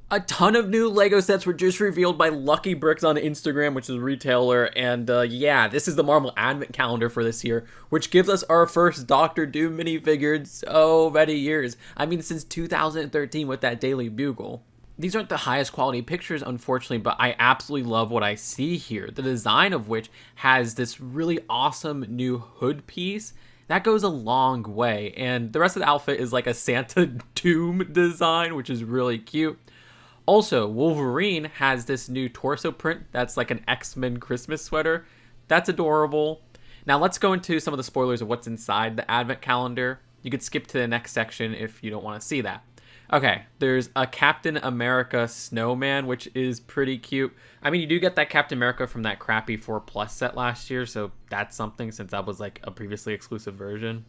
A ton of new Lego sets were just revealed by Lucky Bricks on Instagram, which is a retailer. And yeah, this is the Marvel Advent Calendar for this year, which gives us our first Doctor Doom minifigure in so many years. I mean, since 2013 with that Daily Bugle. These aren't the highest quality pictures, unfortunately, but I absolutely love what I see here. The design of which has this really awesome new hood piece. That goes a long way. And the rest of the outfit is like a Santa Doom design, which is really cute. Also, Wolverine has this new torso print that's like an X-Men Christmas sweater. That's adorable. Now let's go into some of the spoilers of what's inside the Advent Calendar. You could skip to the next section if you don't want to see that. Okay, there's a Captain America snowman, which is pretty cute. I mean, you do get that Captain America from that crappy 4+ set last year, so that's something since that was like a previously exclusive version.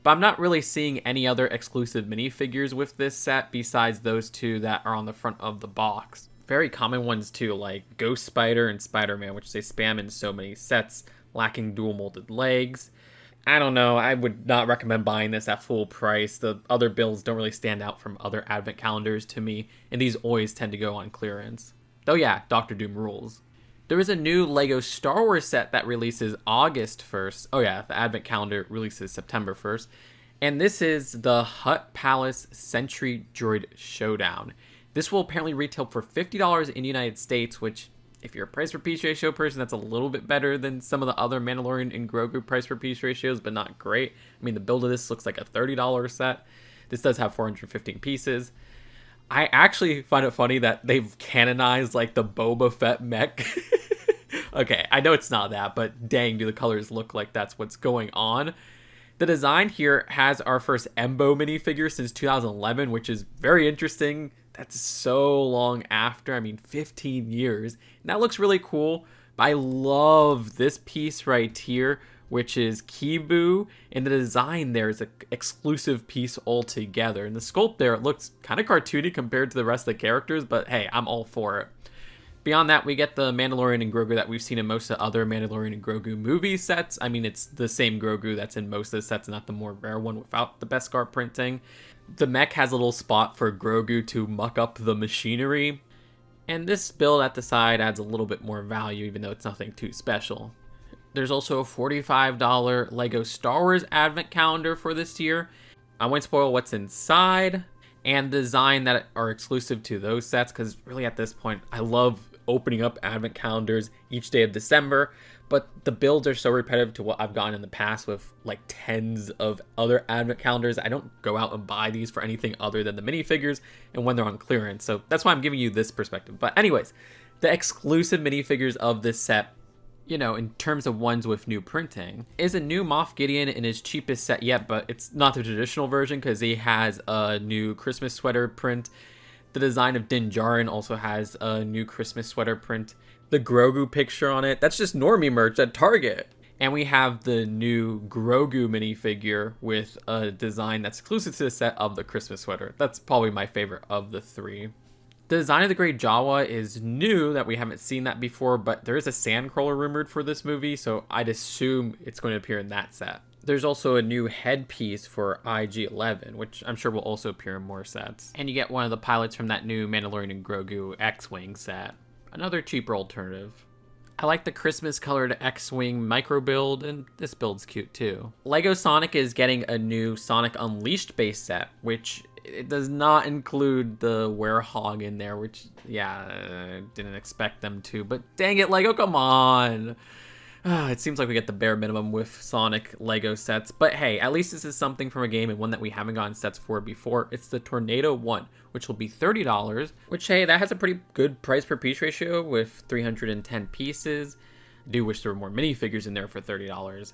But I'm not really seeing any other exclusive minifigures with this set besides those two that are on the front of the box. Very common ones too, like Ghost Spider and Spider-Man, which they spam in so many sets, lacking dual molded legs. I don't know, I would not recommend buying this at full price. The other builds don't really stand out from other advent calendars to me, and these always tend to go on clearance. Though yeah, Doctor Doom rules. There is a new LEGO Star Wars set that releases August 1st. Oh yeah, the Advent Calendar releases September 1st. And this is the Hutt Palace Sentry Droid Showdown. This will apparently retail for $50 in the United States, which, if you're a price per piece ratio person, that's a little bit better than some of the other Mandalorian and Grogu price per piece ratios, but not great. I mean, the build of this looks like a $30 set. This does have 415 pieces. I actually find it funny that they've canonized like the Boba Fett mech. Okay, I know it's not that, but dang, do the colors look like that's what's going on. The design here has our first Embo minifigure since 2011, which is very interesting. That's so long after, I mean 15 years. And that looks really cool. But I love this piece right here, which is Kibu, and the design there is an exclusive piece altogether. And the sculpt there, it looks kind of cartoony compared to the rest of the characters, but hey, I'm all for it. Beyond that, we get the Mandalorian and Grogu that we've seen in most of the other Mandalorian and Grogu movie sets. I mean, it's the same Grogu that's in most of the sets, not the more rare one without the Beskar printing. The mech has a little spot for Grogu to muck up the machinery. And this build at the side adds a little bit more value, even though it's nothing too special. There's also a $45 LEGO Star Wars Advent Calendar for this year. I won't spoil what's inside and the design that are exclusive to those sets, because really at this point, I love opening up Advent Calendars each day of December, but the builds are so repetitive to what I've gotten in the past with like tens of other Advent Calendars. I don't go out and buy these for anything other than the minifigures and when they're on clearance, so that's why I'm giving you this perspective. But anyways, the exclusive minifigures of this set, you know, in terms of ones with new printing, is a new Moff Gideon in his cheapest set yet, but it's not the traditional version because he has a new Christmas sweater print. The design of Din Djarin also has a new Christmas sweater print. The Grogu picture on it, that's just normie merch at Target. And we have the new Grogu minifigure with a design that's exclusive to the set of the Christmas sweater. That's probably my favorite of the three. The design of the Great Jawa is new, that we haven't seen that before, but there is a Sandcrawler rumored for this movie, so I'd assume it's going to appear in that set. There's also a new headpiece for IG-11, which I'm sure will also appear in more sets. And you get one of the pilots from that new Mandalorian and Grogu X-Wing set. Another cheaper alternative. I like the Christmas colored X-Wing micro build, and this build's cute too. LEGO Sonic is getting a new Sonic Unleashed base set, which it does not include the Werehog in there, which, yeah, I didn't expect them to, but dang it, LEGO, come on! It seems like we get the bare minimum with Sonic LEGO sets, but hey, at least this is something from a game and one that we haven't gotten sets for before. It's the Tornado 1, which will be $30, which, hey, that has a pretty good price per piece ratio with 310 pieces. I do wish there were more minifigures in there for $30.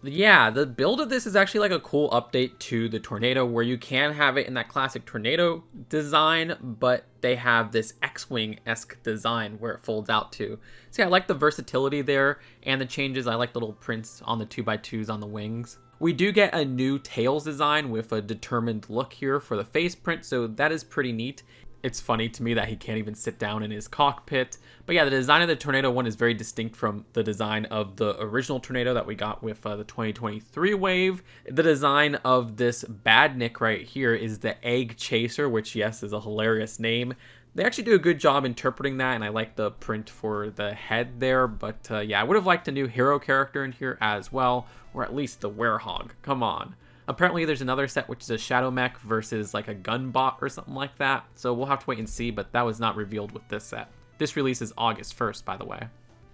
Yeah, the build of this is actually like a cool update to the Tornado, where you can have it in that classic Tornado design, but they have this X-Wing-esque design where it folds out to. So yeah, I like the versatility there and the changes. I like the little prints on the 2x2s on the wings. We do get a new Tails design with a determined look here for the face print, so that is pretty neat. It's funny to me that he can't even sit down in his cockpit. But yeah, the design of the Tornado 1 is very distinct from the design of the original Tornado that we got with the 2023 wave. The design of this Badnik right here is the Egg Chaser, which, yes, is a hilarious name. They actually do a good job interpreting that, and I like the print for the head there. But yeah, I would have liked a new hero character in here as well, or at least the werehog. Come on. Apparently there's another set which is a shadow mech versus like a gun bot or something like that. So we'll have to wait and see, but that was not revealed with this set. This release is August 1st, by the way.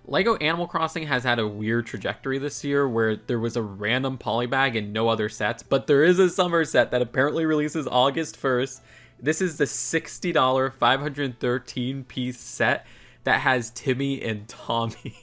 LEGO Animal Crossing has had a weird trajectory this year where there was a random polybag and no other sets, but there is a summer set that apparently releases August 1st. This is the $60 513 piece set that has Timmy and Tommy.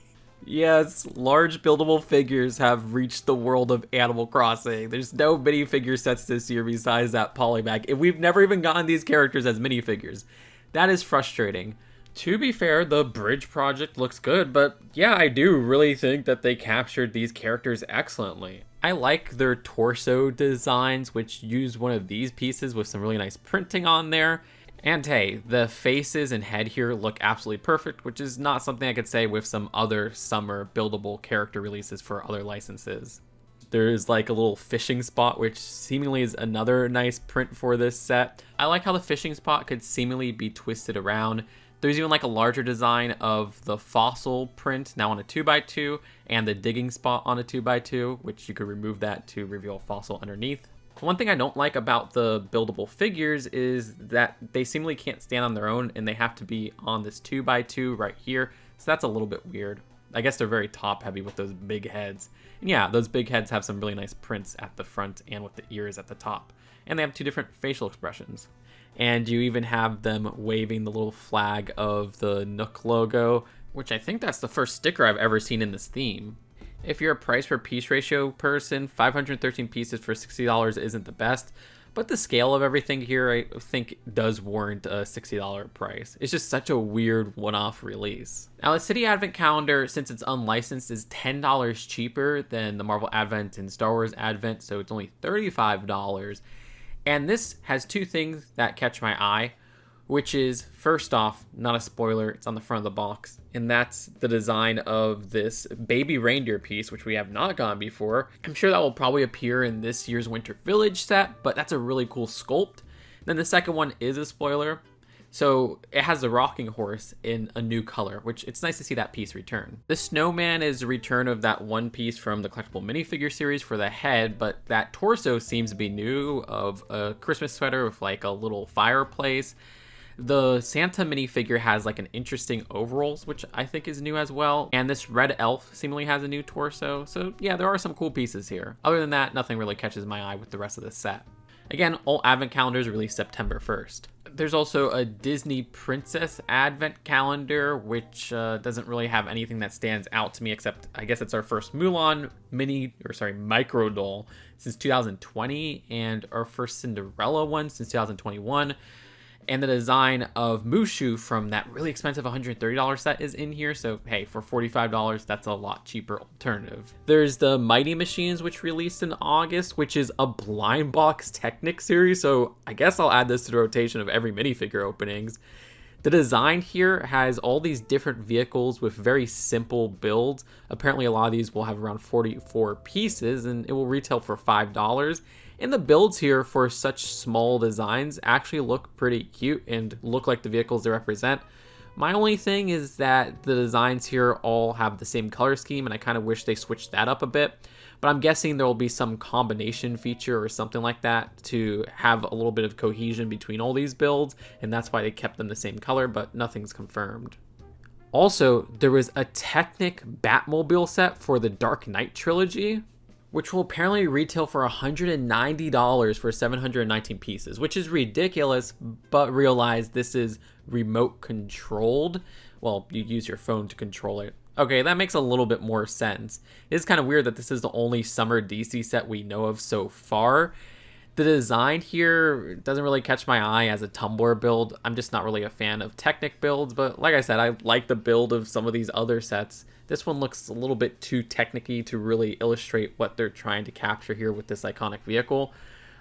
Yes, large buildable figures have reached the world of Animal Crossing. There's no minifigure sets this year besides that polybag, and we've never even gotten these characters as minifigures. That is frustrating. To be fair, the bridge project looks good, but yeah, I do really think that they captured these characters excellently. I like their torso designs, which use one of these pieces with some really nice printing on there. And hey, the faces and head here look absolutely perfect, which is not something I could say with some other summer buildable character releases for other licenses. There's like a little fishing spot, which seemingly is another nice print for this set. I like how the fishing spot could seemingly be twisted around. There's even like a larger design of the fossil print now on a 2x2 and the digging spot on a 2x2, which you could remove that to reveal fossil underneath. One thing I don't like about the buildable figures is that they seemingly can't stand on their own and they have to be on this 2x2 right here. So that's a little bit weird. I guess they're very top heavy with those big heads. And yeah, those big heads have some really nice prints at the front and with the ears at the top. And they have two different facial expressions. And you even have them waving the little flag of the Nook logo, which I think that's the first sticker I've ever seen in this theme. If you're a price per piece ratio person, 513 pieces for $60 isn't the best, but the scale of everything here I think does warrant a $60 price. It's just such a weird one-off release. Now the City Advent Calendar, since it's unlicensed, is $10 cheaper than the Marvel Advent and Star Wars Advent, so it's only $35. And this has two things that catch my eye, which is, first off, not a spoiler, it's on the front of the box, and that's the design of this baby reindeer piece, which we have not gotten before. I'm sure that will probably appear in this year's Winter Village set, but that's a really cool sculpt. Then the second one is a spoiler. So it has the rocking horse in a new color, which it's nice to see that piece return. The snowman is a return of that one piece from the collectible minifigure series for the head, but that torso seems to be new, of a Christmas sweater with like a little fireplace. The Santa minifigure has like an interesting overalls, which I think is new as well. And this red elf seemingly has a new torso. So yeah, there are some cool pieces here. Other than that, nothing really catches my eye with the rest of the set. Again, all Advent calendars released September 1st. There's also a Disney Princess Advent calendar, which doesn't really have anything that stands out to me, except I guess it's our first Mulan micro doll since 2020, and our first Cinderella one since 2021. And the design of Mushu from that really expensive $130 set is in here. So, hey, for $45, that's a lot cheaper alternative. There's the Mighty Machines, which released in August, which is a blind box Technic series. So I guess I'll add this to the rotation of every minifigure openings. The design here has all these different vehicles with very simple builds. Apparently a lot of these will have around 44 pieces and it will retail for $5. And the builds here for such small designs actually look pretty cute and look like the vehicles they represent. My only thing is that the designs here all have the same color scheme and I kind of wish they switched that up a bit. But I'm guessing there will be some combination feature or something like that to have a little bit of cohesion between all these builds, and that's why they kept them the same color, but nothing's confirmed. Also, there was a Technic Batmobile set for the Dark Knight trilogy, which will apparently retail for $190 for 719 pieces, which is ridiculous, but realize this is remote controlled. Well, you use your phone to control it. Okay, that makes a little bit more sense. It's kind of weird that this is the only summer DC set we know of so far. The design here doesn't really catch my eye as a Tumblr build. I'm just not really a fan of Technic builds, but like I said, I like the build of some of these other sets. This one looks a little bit too Technic-y to really illustrate what they're trying to capture here with this iconic vehicle.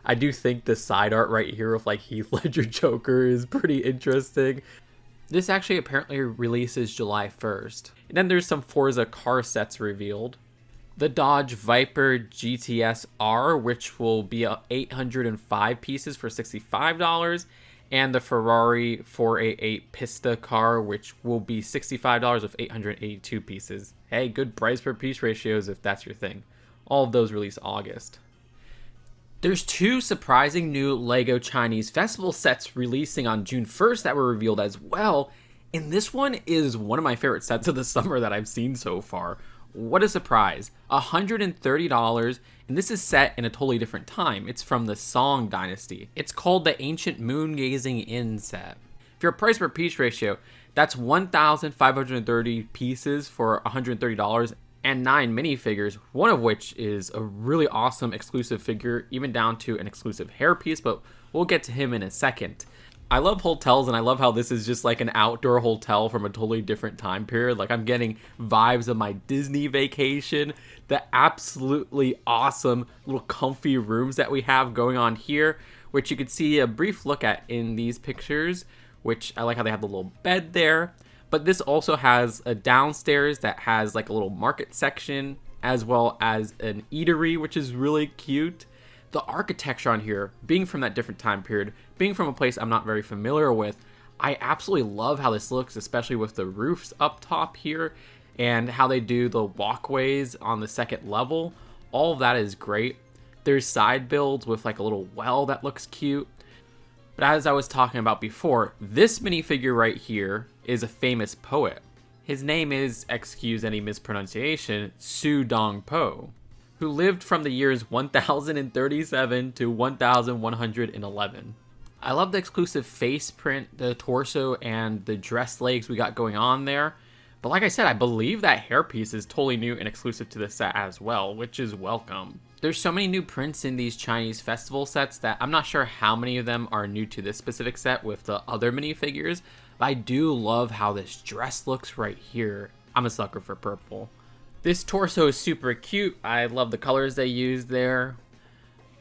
I do think the side art right here of like Heath Ledger Joker is pretty interesting. This actually apparently releases July 1st. And then there's some Forza car sets revealed. The Dodge Viper GTS R, which will be 805 pieces for $65. and the Ferrari 488 Pista car, which will be $65 with 882 pieces. Hey, good price per piece ratios if that's your thing. All of those release August. There's two surprising new LEGO Chinese Festival sets releasing on June 1st that were revealed as well, and this one is one of my favorite sets of the summer that I've seen so far. What a surprise. $130, and this is set in a totally different time. It's from the Song Dynasty. It's called the Ancient Moon Gazing Inn set. If your price per piece ratio, that's 1,530 pieces for $130 and 9 minifigures, one of which is a really awesome exclusive figure, even down to an exclusive hair piece, but we'll get to him in a second. I love hotels, and I love how this is just like an outdoor hotel from a totally different time period. Like, I'm getting vibes of my Disney vacation, the absolutely awesome little comfy rooms that we have going on here, which you could see a brief look at in these pictures, which I like how they have the little bed there. But this also has a downstairs that has like a little market section, as well as an eatery, which is really cute. The architecture on here, being from that different time period, being from a place I'm not very familiar with, I absolutely love how this looks, especially with the roofs up top here and how they do the walkways on the second level. All of that is great. There's side builds with like a little well that looks cute. But as I was talking about before, this minifigure right here is a famous poet. His name is, excuse any mispronunciation, Su Dong Po, who lived from the years 1037 to 1111. I love the exclusive face print, the torso, and the dress legs we got going on there. But like I said, I believe that hairpiece is totally new and exclusive to the set as well, which is welcome. There's so many new prints in these Chinese festival sets that I'm not sure how many of them are new to this specific set with the other minifigures, but I do love how this dress looks right here. I'm a sucker for purple. This torso is super cute. I love the colors they use there.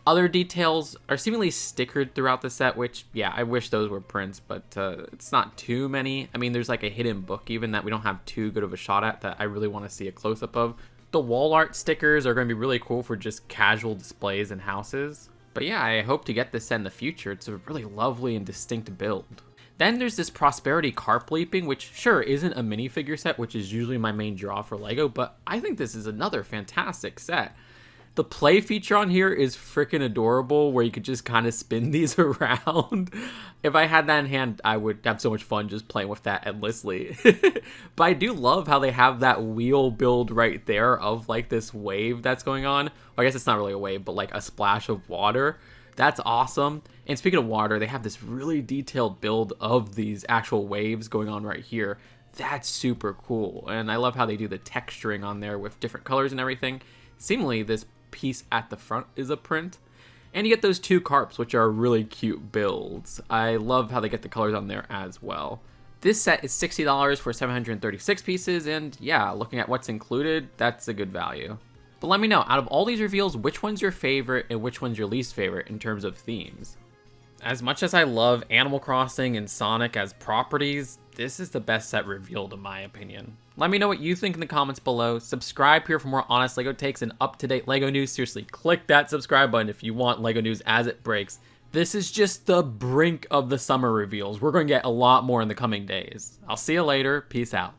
Other details are seemingly stickered throughout the set, which, yeah, I wish those were prints, but it's not too many. I mean, there's like a hidden book even that we don't have too good of a shot at that I really want to see a close-up of. The wall art stickers are going to be really cool for just casual displays in houses. But yeah, I hope to get this set in the future. It's a really lovely and distinct build. Then there's this Prosperity Carp Leaping, which sure isn't a minifigure set, which is usually my main draw for LEGO, but I think this is another fantastic set. The play feature on here is freaking adorable, where you could just kind of spin these around. If I had that in hand, I would have so much fun just playing with that endlessly. But I do love how they have that wheel build right there of like this wave that's going on. Well, I guess it's not really a wave, but like a splash of water. That's awesome. And speaking of water, they have this really detailed build of these actual waves going on right here. That's super cool. And I love how they do the texturing on there with different colors and everything. Seemingly, this piece at the front is a print. And you get those two carps, which are really cute builds. I love how they get the colors on there as well. This set is $60 for 736 pieces, and yeah, looking at what's included, that's a good value. But let me know, out of all these reveals, which one's your favorite and which one's your least favorite in terms of themes? As much as I love Animal Crossing and Sonic as properties, this is the best set revealed in my opinion. Let me know what you think in the comments below. Subscribe here for more honest LEGO takes and up-to-date LEGO news. Seriously, click that subscribe button if you want LEGO news as it breaks. This is just the brink of the summer reveals. We're going to get a lot more in the coming days. I'll see you later. Peace out.